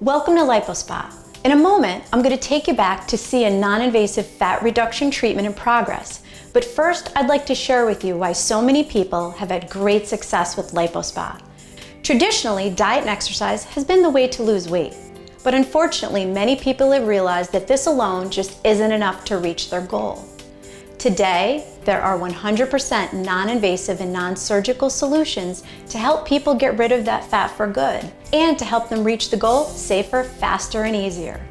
Welcome to Lipo Spa. In a moment, I'm going to take you back to see a non-invasive fat reduction treatment in progress. But first, I'd like to share with you why so many people have had great success with Lipo Spa. Traditionally, diet and exercise has been the way to lose weight. But unfortunately, many people have realized that this alone just isn't enough to reach their goal. Today, there are 100% non-invasive and non-surgical solutions to help people get rid of that fat for good and to help them reach the goal safer, faster, and easier.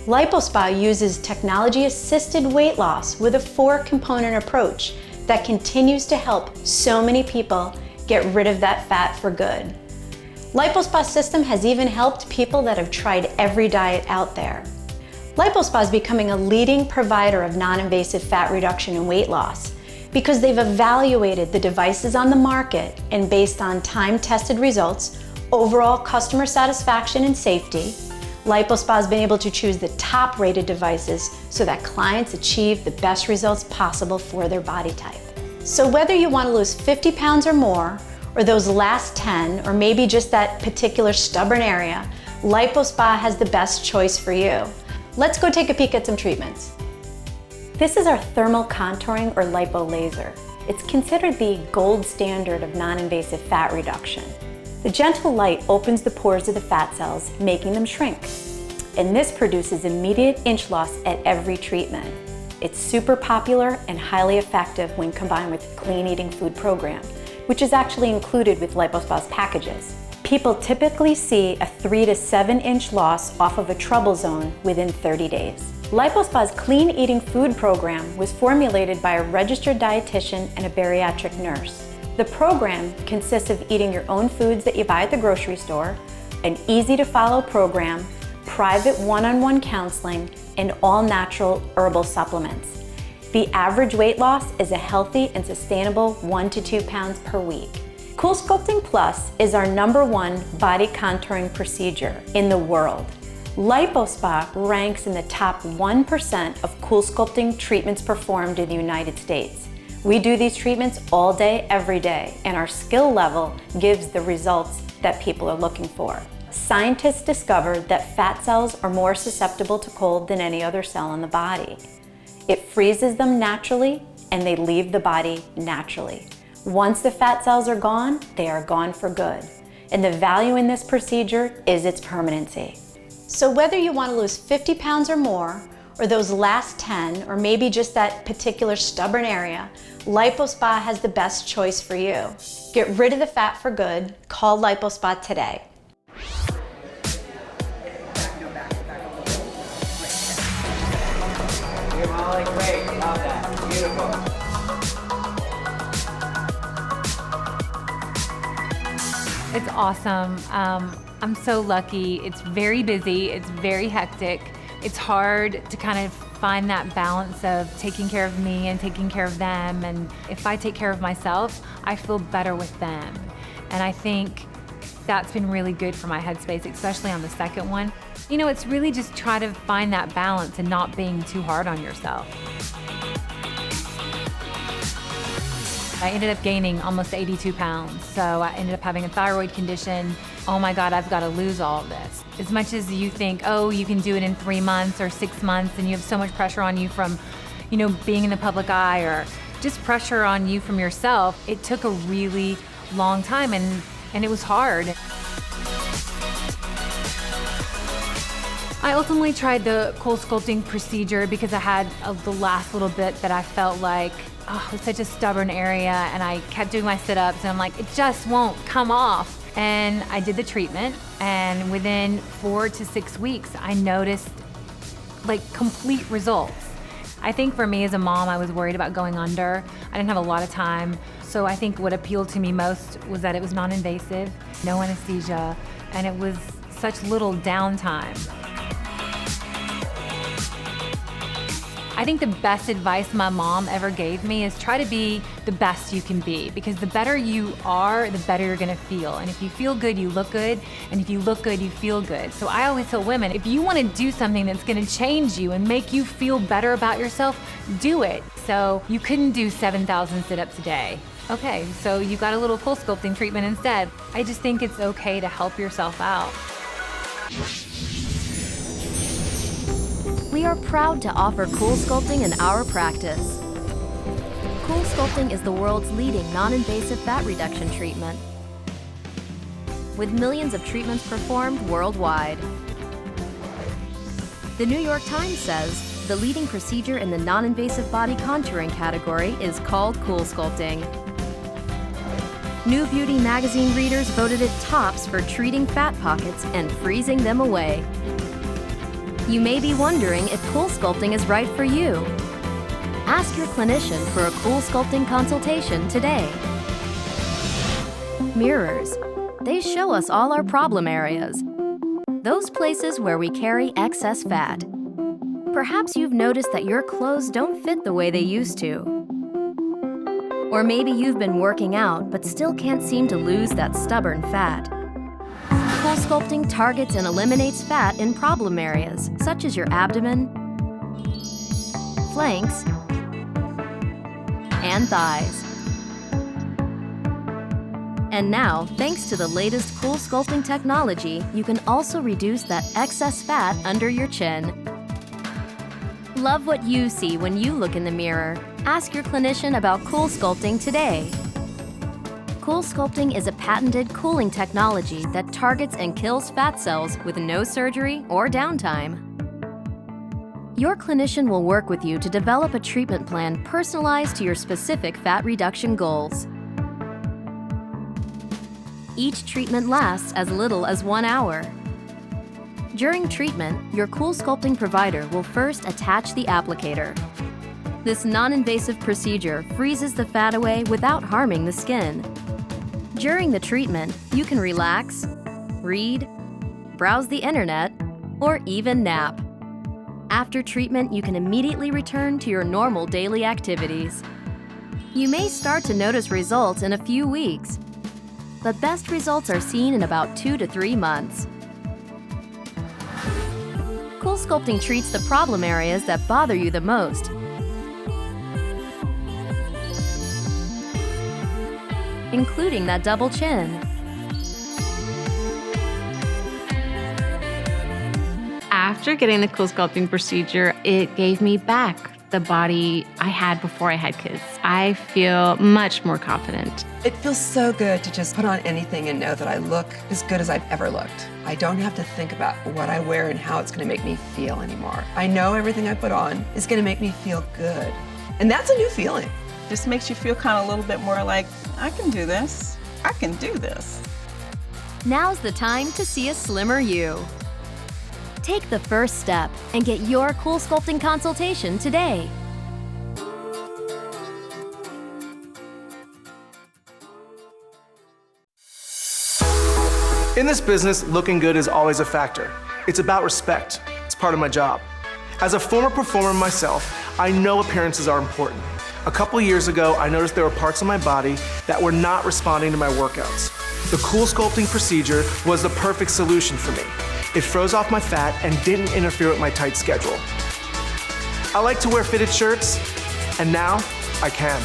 Lipo Spa uses technology-assisted weight loss with a 4-component approach that continues to help so many people get rid of that fat for good. Lipo Spa system has even helped people that have tried every diet out there. Lipo Spa is becoming a leading provider of non-invasive fat reduction and weight loss because they've evaluated the devices on the market and based on time-tested results, overall customer satisfaction and safety, Lipo Spa has been able to choose the top-rated devices so that clients achieve the best results possible for their body type. So whether you want to lose 50 pounds or more, or those last 10, or maybe just that particular stubborn area, Lipo Spa has the best choice for you. Let's go take a peek at some treatments. This is our thermal contouring or lipo laser. It's considered the gold standard of non-invasive fat reduction. The gentle light opens the pores of the fat cells, making them shrink. And this produces immediate inch loss at every treatment. It's super popular and highly effective when combined with a clean eating food program, which is actually included with Lipo Spa's packages. People typically see a 3 to 7 inch loss off of a trouble zone within 30 days. Lipo Spa's clean eating food program was formulated by a registered dietitian and a bariatric nurse. The program consists of eating your own foods that you buy at the grocery store, an easy to follow program, private one-on-one counseling, and all natural herbal supplements. The average weight loss is a healthy and sustainable 1 to 2 pounds per week. Coolsculpting Plus is our #1 body contouring procedure in the world. Lipo Spa ranks in the top 1% of Coolsculpting treatments performed in the United States. We do these treatments all day, every day, and our skill level gives the results that people are looking for. Scientists discovered that fat cells are more susceptible to cold than any other cell in the body. It freezes them naturally, and they leave the body naturally. Once the fat cells are gone, they are gone for good. And the value in this procedure is its permanency. So whether you want to lose 50 pounds or more, or those last 10, or maybe just that particular stubborn area, Lipo Spa has the best choice for you. Get rid of the fat for good. Call Lipo Spa today. You're Molly, great, love that, beautiful. It's awesome. I'm so lucky. It's very busy, it's very hectic. It's hard to kind of find that balance of taking care of me and taking care of them. And if I take care of myself, I feel better with them. And I think that's been really good for my headspace, especially on the second one. You know, it's really just try to find that balance and not being too hard on yourself. I ended up gaining almost 82 pounds, so I ended up having a thyroid condition. Oh my God, I've got to lose all of this. As much as you think, oh, you can do it in 3 months or 6 months, and you have so much pressure on you from, you know, being in the public eye or just pressure on you from yourself, it took a really long time and it was hard. I ultimately tried the Coolsculpting procedure because I had the last little bit that I felt like, oh, it was such a stubborn area, and I kept doing my sit-ups and I'm like, it just won't come off. And I did the treatment, and within 4 to 6 weeks, I noticed like complete results. I think for me as a mom, I was worried about going under. I didn't have a lot of time. So I think what appealed to me most was that it was non-invasive, no anesthesia, and it was such little downtime. I think the best advice my mom ever gave me is try to be the best you can be, because the better you are, the better you're gonna feel. And if you feel good, you look good. And if you look good, you feel good. So I always tell women, if you wanna do something that's gonna change you and make you feel better about yourself, do it. So you couldn't do 7,000 sit-ups a day. Okay, so you got a little Coolsculpting treatment instead. I just think it's okay to help yourself out. We are proud to offer Coolsculpting in our practice. Coolsculpting is the world's leading non-invasive fat reduction treatment, with millions of treatments performed worldwide. The New York Times says the leading procedure in the non-invasive body contouring category is called Coolsculpting. New Beauty magazine readers voted it tops for treating fat pockets and freezing them away. You may be wondering if Coolsculpting is right for you. Ask your clinician for a Coolsculpting consultation today. Mirrors. They show us all our problem areas. Those places where we carry excess fat. Perhaps you've noticed that your clothes don't fit the way they used to. Or maybe you've been working out but still can't seem to lose that stubborn fat. Coolsculpting targets and eliminates fat in problem areas, such as your abdomen, flanks, and thighs. And now, thanks to the latest Coolsculpting technology, you can also reduce that excess fat under your chin. Love what you see when you look in the mirror. Ask your clinician about Coolsculpting today. Coolsculpting is a patented cooling technology that targets and kills fat cells with no surgery or downtime. Your clinician will work with you to develop a treatment plan personalized to your specific fat reduction goals. Each treatment lasts as little as 1 hour. During treatment, your Coolsculpting provider will first attach the applicator. This non-invasive procedure freezes the fat away without harming the skin. During the treatment, you can relax, read, browse the internet, or even nap. After treatment, you can immediately return to your normal daily activities. You may start to notice results in a few weeks, but best results are seen in about 2 to 3 months. Coolsculpting treats the problem areas that bother you the most, including that double chin. After getting the Coolsculpting procedure, it gave me back the body I had before I had kids. I feel much more confident. It feels so good to just put on anything and know that I look as good as I've ever looked. I don't have to think about what I wear and how it's gonna make me feel anymore. I know everything I put on is gonna make me feel good. And that's a new feeling. Just makes you feel kind of a little bit more like, I can do this. I can do this. Now's the time to see a slimmer you. Take the first step and get your Coolsculpting consultation today. In this business, looking good is always a factor. It's about respect. It's part of my job. As a former performer myself, I know appearances are important. A couple years ago, I noticed there were parts of my body that were not responding to my workouts. The Coolsculpting procedure was the perfect solution for me. It froze off my fat and didn't interfere with my tight schedule. I like to wear fitted shirts, and now I can.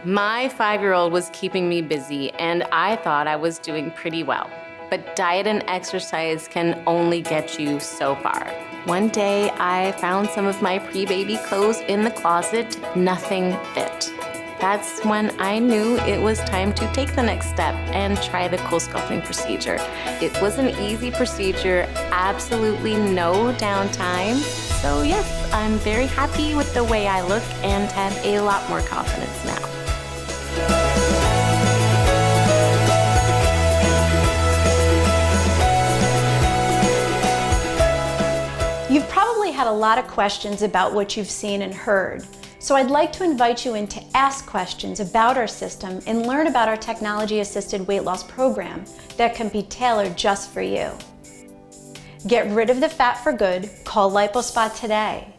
My 5-year-old was keeping me busy, and I thought I was doing pretty well. But diet and exercise can only get you so far. One day, I found some of my pre-baby clothes in the closet. Nothing fit. That's when I knew it was time to take the next step and try the Coolsculpting procedure. It was an easy procedure, absolutely no downtime. So yes, I'm very happy with the way I look and have a lot more confidence now. You've probably had a lot of questions about what you've seen and heard. So I'd like to invite you in to ask questions about our system and learn about our technology-assisted weight loss program that can be tailored just for you. Get rid of the fat for good. Call LipoSpot today.